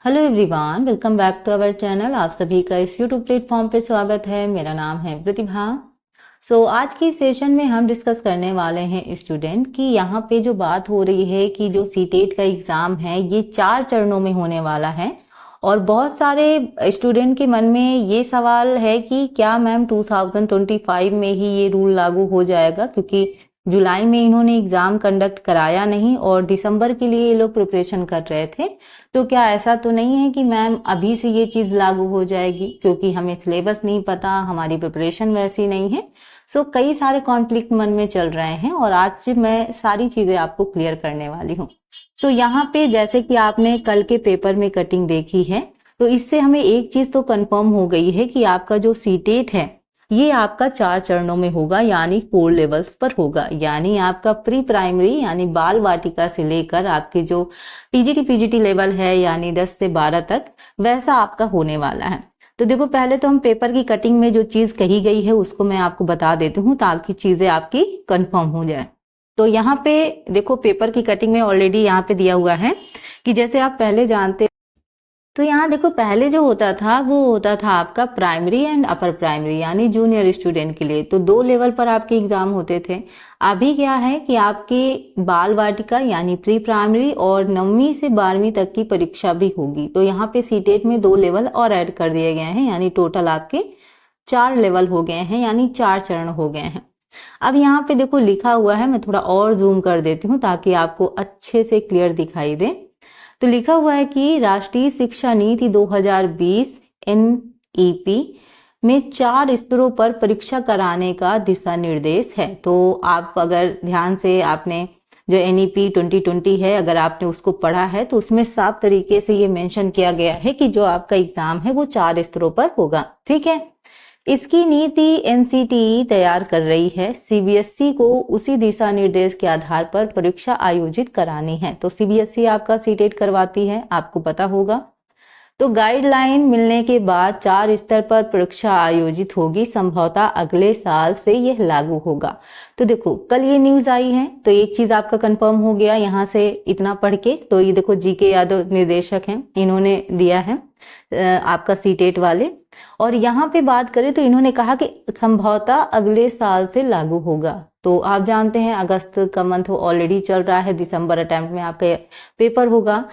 Hello everyone, welcome back to our channel. आप सभी का इस यूट्यूब प्लेटफॉर्म पे स्वागत है। मेरा नाम है प्रतिभा। आज की सेशन में हम डिस्कस करने वाले हैं स्टूडेंट कि यहाँ पे जो बात हो रही है कि जो सीटेट का एग्ज़ाम है ये 4 चरणों में होने वाला है। और बहुत सारे स्टूडेंट के मन में ये सवाल है कि क्या मैम 2025 में ही ये रूल लागू हो जाएगा, क्योंकि जुलाई में इन्होंने एग्ज़ाम कंडक्ट कराया नहीं और दिसंबर के लिए ये लोग प्रिपरेशन कर रहे थे। तो क्या ऐसा तो नहीं है कि मैम अभी से ये चीज़ लागू हो जाएगी, क्योंकि हमें सिलेबस नहीं पता, हमारी प्रिपरेशन वैसी नहीं है। कई सारे कॉन्फ्लिक्ट मन में चल रहे हैं और आज से मैं सारी चीज़ें आपको क्लियर करने वाली हूँ। यहाँ पे जैसे कि आपने कल के पेपर में कटिंग देखी है, तो इससे हमें एक चीज़ तो कंफर्म हो गई है कि आपका जो सीटेट है ये आपका 4 चरणों में होगा, यानी 4 लेवल्स पर होगा। यानी आपका प्री प्राइमरी यानी बाल वाटिका से लेकर आपके जो टीजीटी पीजीटी लेवल है यानी 10 से 12 तक, वैसा आपका होने वाला है। तो देखो, पहले तो हम पेपर की कटिंग में जो चीज कही गई है उसको मैं आपको बता देती हूँ ताकि चीजें आपकी कंफर्म हो जाए। तो यहाँ पे देखो, पेपर की कटिंग में ऑलरेडी यहाँ पे दिया हुआ है कि जैसे आप पहले जानते, तो यहाँ देखो, पहले जो होता था वो होता था आपका प्राइमरी एंड अपर प्राइमरी यानी जूनियर स्टूडेंट के लिए, तो 2 लेवल पर आपके एग्जाम होते थे। अभी क्या है कि आपके बाल वाटिका यानी प्री प्राइमरी और 9वीं से 12वीं तक की परीक्षा भी होगी। तो यहाँ पे सीटेट में 2 लेवल और ऐड कर दिए गए हैं, यानी टोटल आपके 4 लेवल हो गए हैं, यानी 4 चरण हो गए हैं। अब यहाँ पे देखो लिखा हुआ है, मैं थोड़ा और जूम कर देती हूँ ताकि आपको अच्छे से क्लियर दिखाई दे। तो लिखा हुआ है कि राष्ट्रीय शिक्षा नीति 2020 NEP में 4 स्तरों पर परीक्षा कराने का दिशा निर्देश है। तो आप अगर ध्यान से आपने जो NEP 2020 है, अगर आपने उसको पढ़ा है तो उसमें साफ तरीके से ये मेंशन किया गया है कि जो आपका एग्जाम है वो 4 स्तरों पर होगा। ठीक है, इसकी नीति NCTE तैयार कर रही है। CBSE को उसी दिशा निर्देश के आधार पर परीक्षा आयोजित करानी है। तो CBSE आपका सीटेट करवाती है, आपको पता होगा। तो गाइडलाइन मिलने के बाद 4 स्तर पर परीक्षा आयोजित होगी, संभवतः अगले साल से यह लागू होगा। तो देखो, कल ये न्यूज आई है तो एक चीज आपका कंफर्म हो गया यहाँ से इतना पढ़ के। तो ये देखो, GK यादव निर्देशक हैं, इन्होंने दिया है आपका सीटेट वाले। और यहाँ पे बात करें तो इन्होंने कहा कि संभवतः अगले साल से लागू होगा। तो आप जानते हैं अगस्त का मंथ ऑलरेडी चल रहा है, दिसंबर अटेम्प्ट में आपका पेपर होगा,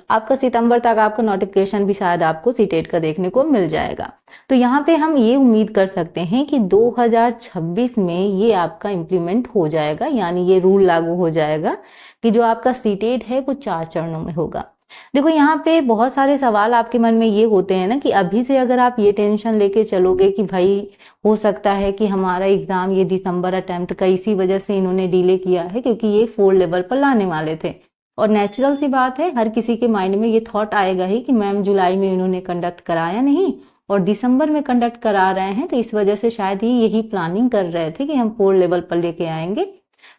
आपका सितंबर तक आपका नोटिफिकेशन भी शायद आपको सीटेट का देखने को मिल जाएगा। तो यहाँ पे हम ये उम्मीद कर सकते हैं कि 2026 में ये आपका इम्प्लीमेंट हो जाएगा, यानी ये रूल लागू हो जाएगा कि जो आपका सीटेट है वो 4 चरणों में होगा। देखो, यहाँ पे बहुत सारे सवाल आपके मन में ये होते हैं ना कि अभी से अगर आप ये टेंशन लेके चलोगे कि भाई हो सकता है कि हमारा एग्जाम ये दिसंबर अटेम्प्ट का इसी वजह से इन्होंने डिले किया है क्योंकि ये 4 लेवल पर लाने वाले थे। और नेचुरल सी बात है, हर किसी के माइंड में ये थॉट आएगा ही कि मैम जुलाई में इन्होंने कंडक्ट कराया नहीं और दिसंबर में कंडक्ट करा रहे हैं, तो इस वजह से शायद ही यही प्लानिंग कर रहे थे कि हम 4 लेवल पर लेके आएंगे।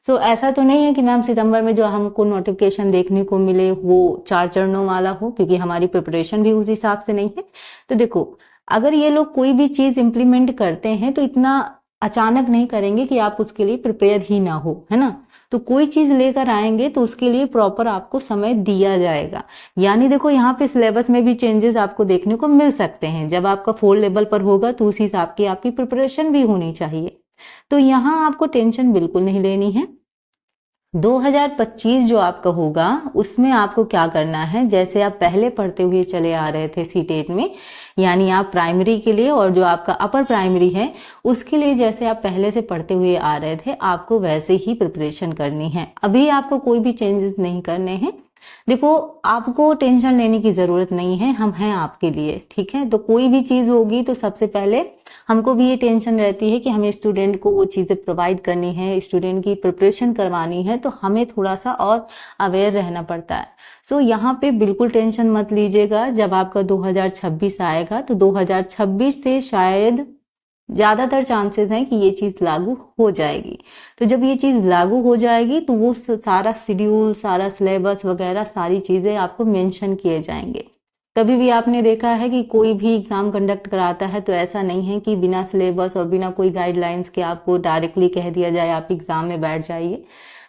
ऐसा तो नहीं है कि मैम सितंबर में जो हमको नोटिफिकेशन देखने को मिले वो 4 चरणों वाला हो, क्योंकि हमारी प्रिपरेशन भी उस हिसाब से नहीं है। तो देखो, अगर ये लोग कोई भी चीज इंप्लीमेंट करते हैं तो इतना अचानक नहीं करेंगे कि आप उसके लिए प्रिपेयर ही ना हो, है ना। तो कोई चीज लेकर आएंगे तो उसके लिए प्रॉपर आपको समय दिया जाएगा। यानी देखो, यहाँ पे सिलेबस में भी चेंजेस आपको देखने को मिल सकते हैं। जब आपका 4 लेवल पर होगा तो उस हिसाब की आपकी प्रिपरेशन भी होनी चाहिए। तो यहाँ आपको टेंशन बिल्कुल नहीं लेनी है। 2025 जो आपका होगा उसमें आपको क्या करना है, जैसे आप पहले पढ़ते हुए चले आ रहे थे सीटेट में, यानी आप प्राइमरी के लिए और जो आपका अपर प्राइमरी है उसके लिए जैसे आप पहले से पढ़ते हुए आ रहे थे, आपको वैसे ही प्रिपरेशन करनी है। अभी आपको कोई भी चेंजेस नहीं करने हैं। देखो, आपको टेंशन लेने की जरूरत नहीं है, हम हैं आपके लिए। ठीक है, तो कोई भी चीज होगी तो सबसे पहले हमको भी ये टेंशन रहती है कि हमें स्टूडेंट को वो चीजें प्रोवाइड करनी है, स्टूडेंट की प्रिपरेशन करवानी है, तो हमें थोड़ा सा और अवेयर रहना पड़ता है। यहाँ पे बिल्कुल टेंशन मत लीजिएगा। जब आपका 2026 आएगा तो 2026 से शायद ज्यादातर चांसेस हैं कि ये चीज लागू हो जाएगी। तो जब ये चीज लागू हो जाएगी तो वो सारा शेड्यूल, सारा सिलेबस वगैरह सारी चीजें आपको मेंशन किए जाएंगे। कभी भी आपने देखा है कि कोई भी एग्जाम कंडक्ट कराता है तो ऐसा नहीं है कि बिना सिलेबस और बिना कोई गाइडलाइंस के आपको डायरेक्टली कह दिया जाए आप एग्जाम में बैठ जाइए।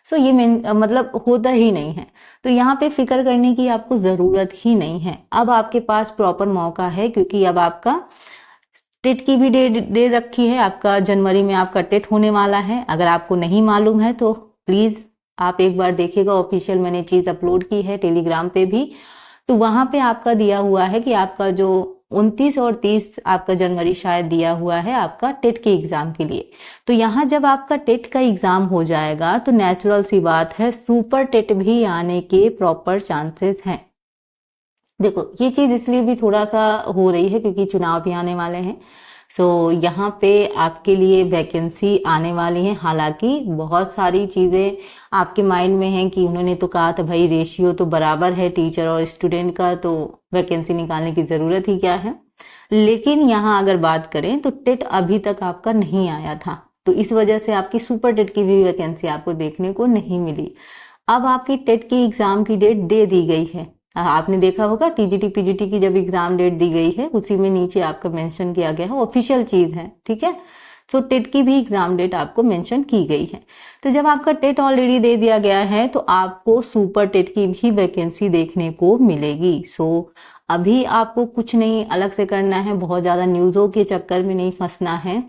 सो ये मतलब होता ही नहीं है। तो यहाँ पे फिक्र करने की आपको ज़रूरत ही नहीं है। अब आपके पास प्रॉपर मौका है, क्योंकि अब आपका टेट की भी डेट दे रखी है। आपका जनवरी में आपका टेट होने वाला है। अगर आपको नहीं मालूम है तो प्लीज़ आप एक बार देखिएगा, ऑफिशियल मैंने चीज़ अपलोड की है टेलीग्राम पे भी। तो वहां पे आपका दिया हुआ है कि आपका जो 29 और 30 आपका जनवरी शायद दिया हुआ है आपका टेट के एग्जाम के लिए। तो यहाँ जब आपका टेट का एग्जाम हो जाएगा तो नेचुरल सी बात है, सुपर टेट भी आने के प्रॉपर चांसेस हैं। देखो ये चीज इसलिए भी थोड़ा सा हो रही है क्योंकि चुनाव भी आने वाले हैं। सो यहाँ पे आपके लिए वैकेंसी आने वाली है। हालांकि बहुत सारी चीज़ें आपके माइंड में हैं कि उन्होंने तो कहा था भाई रेशियो तो बराबर है टीचर और स्टूडेंट का, तो वैकेंसी निकालने की ज़रूरत ही क्या है। लेकिन यहाँ अगर बात करें तो टेट अभी तक आपका नहीं आया था, तो इस वजह से आपकी सुपर टेट की भी वैकेंसी आपको देखने को नहीं मिली। अब आपकी टेट की एग्ज़ाम की डेट दे दी गई है। आपने देखा होगा टीजीटी पीजीटी की जब एग्जाम डेट दी गई है उसी में नीचे आपका मेंशन किया गया है, ऑफिशियल चीज है, ठीक है। सो टेट की भी एग्जाम डेट आपको मेंशन की गई है। तो जब आपका टेट ऑलरेडी दे दिया गया है तो आपको सुपर टेट की भी वैकेंसी देखने को मिलेगी। सो अभी आपको कुछ नहीं अलग से करना है, बहुत ज्यादा न्यूज़ों के चक्कर में नहीं फंसना है।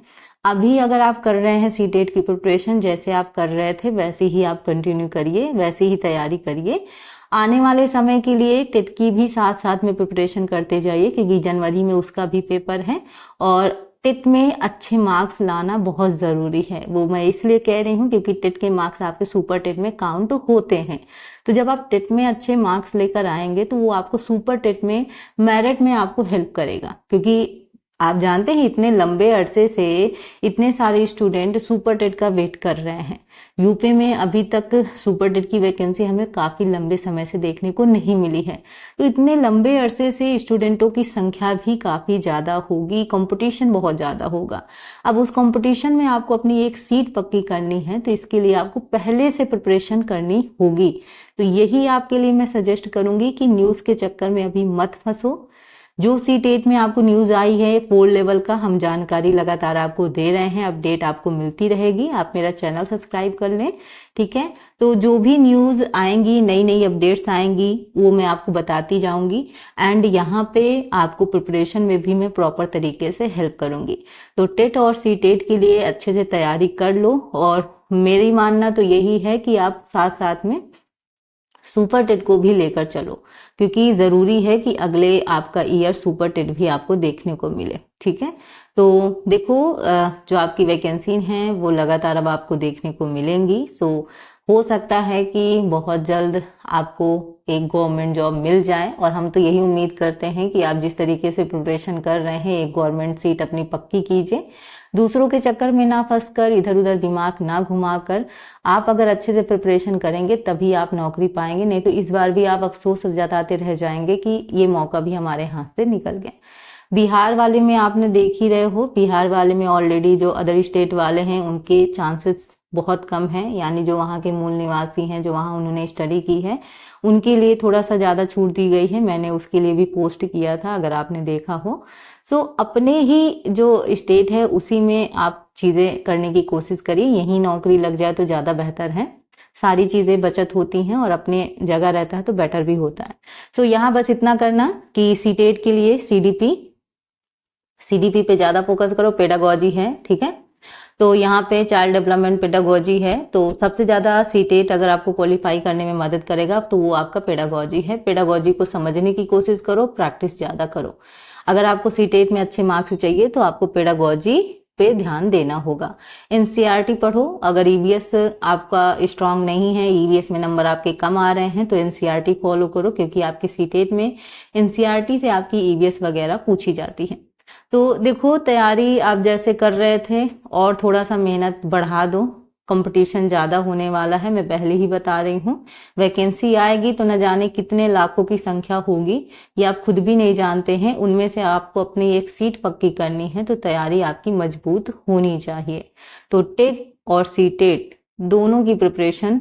अभी अगर आप कर रहे हैं सी टेट की प्रिपरेशन, जैसे आप कर रहे थे वैसे ही आप कंटिन्यू करिए, वैसे ही तैयारी करिए। आने वाले समय के लिए टेट की भी साथ साथ में प्रिपरेशन करते जाइए, क्योंकि जनवरी में उसका भी पेपर है और टेट में अच्छे मार्क्स लाना बहुत ज़रूरी है। वो मैं इसलिए कह रही हूँ क्योंकि टेट के मार्क्स आपके सुपर टेट में काउंट होते हैं। तो जब आप टेट में अच्छे मार्क्स लेकर आएंगे तो वो आपको सुपर टेट में मेरिट में आपको हेल्प करेगा, क्योंकि आप जानते हैं इतने लंबे अरसे से इतने सारे स्टूडेंट सुपर टेट का वेट कर रहे हैं। यूपी में अभी तक सुपर टेट की वैकेंसी हमें काफ़ी लंबे समय से देखने को नहीं मिली है। तो इतने लंबे अरसे से स्टूडेंटों की संख्या भी काफ़ी ज़्यादा होगी, कंपटीशन बहुत ज़्यादा होगा। अब उस कंपटीशन में आपको अपनी एक सीट पक्की करनी है, तो इसके लिए आपको पहले से प्रिपरेशन करनी होगी। तो यही आपके लिए मैं सजेस्ट करूँगी कि न्यूज़ के चक्कर में अभी मत फंसो। जो सी टेट में आपको न्यूज़ आई है पोल लेवल का, हम जानकारी लगातार आपको दे रहे हैं, अपडेट आपको मिलती रहेगी। आप मेरा चैनल सब्सक्राइब कर लें, ठीक है। तो जो भी न्यूज़ आएंगी, नई नई अपडेट्स आएंगी, वो मैं आपको बताती जाऊंगी। एंड यहाँ पे आपको प्रिपरेशन में भी मैं प्रॉपर तरीके से हेल्प करूंगी। तो टेट और सी टेट के लिए अच्छे से तैयारी कर लो, और मेरी मानना तो यही है कि आप साथ साथ में सुपर टेट को भी लेकर चलो, क्योंकि ज़रूरी है कि अगले आपका ईयर सुपर टेट भी आपको देखने को मिले, ठीक है। तो देखो जो आपकी वैकेंसी हैं वो लगातार अब आपको देखने को मिलेंगी। सो हो सकता है कि बहुत जल्द आपको एक गवर्नमेंट जॉब मिल जाए, और हम तो यही उम्मीद करते हैं कि आप जिस तरीके से प्रिपरेशन कर रहे हैं एक गवर्नमेंट सीट अपनी पक्की कीजिए। दूसरों के चक्कर में ना फंसकर, इधर उधर दिमाग ना घुमाकर आप अगर अच्छे से प्रिपरेशन करेंगे तभी आप नौकरी पाएंगे। नहीं तो इस बार भी आप अफसोस जताते रह जाएंगे कि ये मौका भी हमारे हाथ से निकल गया। बिहार वाले में आपने देख ही रहे हो, बिहार वाले में ऑलरेडी जो अदर स्टेट वाले हैं उनके चांसेस बहुत कम हैं, यानी जो वहाँ के मूल निवासी हैं, जो वहाँ उन्होंने स्टडी की है, उनके लिए थोड़ा सा ज़्यादा छूट दी गई है। मैंने उसके लिए भी पोस्ट किया था, अगर आपने देखा हो। सो अपने ही जो स्टेट है उसी में आप चीज़ें करने की कोशिश करिए, यहीं नौकरी लग जाए तो ज़्यादा बेहतर है। सारी चीज़ें बचत होती हैं और अपने जगह रहता है तो बेटर भी होता है। सो यहाँ बस इतना करना कि सी टेट के लिए सीडीपी पे ज़्यादा फोकस करो, पेडागोजी है, ठीक है। तो यहाँ पे चाइल्ड डेवलपमेंट पेडागोजी है, तो सबसे ज़्यादा सी टेट अगर आपको क्वालिफाई करने में मदद करेगा तो वो आपका पेडागोजी है। पेडागोजी को समझने की कोशिश करो, प्रैक्टिस ज़्यादा करो। अगर आपको सी टेट में अच्छे मार्क्स चाहिए तो आपको पेडागोजी पे ध्यान देना होगा। एनसीईआरटी पढ़ो, अगर ईवीएस आपका स्ट्रांग नहीं है, ईवीएस में नंबर आपके कम आ रहे हैं, तो एनसीईआरटी फॉलो करो, क्योंकि आपकी सी टेट में एनसीईआरटी से आपकी ईवीएस वगैरह पूछी जाती है। तो देखो तैयारी आप जैसे कर रहे थे और थोड़ा सा मेहनत बढ़ा दो, कंपटीशन ज़्यादा होने वाला है, मैं पहले ही बता रही हूँ। वैकेंसी आएगी तो न जाने कितने लाखों की संख्या होगी, ये आप खुद भी नहीं जानते हैं। उनमें से आपको अपनी एक सीट पक्की करनी है, तो तैयारी आपकी मजबूत होनी चाहिए। तो टेट और सी टेट दोनों की प्रिपरेशन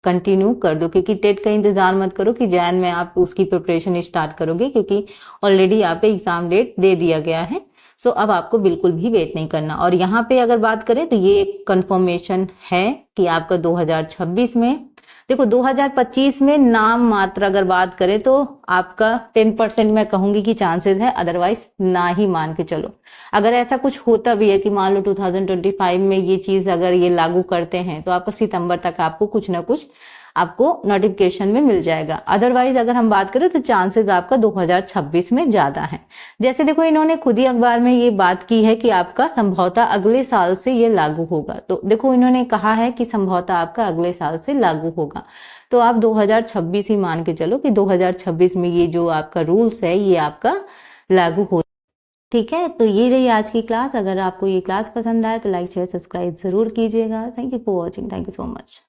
कंटिन्यू कर दो, क्योंकि टेट का इंतजार मत करो कि जैन में आप उसकी प्रिपरेशन स्टार्ट करोगे, क्योंकि ऑलरेडी आपका एग्जाम डेट दे दिया गया है। सो अब आपको बिल्कुल भी वेट नहीं करना। और यहाँ पे अगर बात करें तो ये एक कंफर्मेशन है कि आपका 2026 में, देखो 2025 में नाम मात्र अगर बात करें तो आपका 10% मैं कहूंगी कि चांसेस है, अदरवाइज ना ही मान के चलो। अगर ऐसा कुछ होता भी है कि मान लो 2025 में ये चीज अगर ये लागू करते हैं तो आपका सितंबर तक आपको कुछ ना कुछ आपको नोटिफिकेशन में मिल जाएगा। अदरवाइज अगर हम बात करें तो चांसेस आपका 2026 में ज्यादा है। जैसे देखो इन्होंने खुद ही अखबार में ये बात की है कि आपका संभवतः अगले साल से ये लागू होगा। तो देखो इन्होंने कहा है कि संभवतः आपका अगले साल से लागू होगा, तो आप 2026 ही मान के चलो कि 2026 में ये जो आपका रूल्स है ये आपका लागू हो। ठीक है, तो ये रही आज की क्लास। अगर आपको ये क्लास पसंद आए तो लाइक शेयर सब्सक्राइब जरूर कीजिएगा। Thank you for watching. Thank you so much.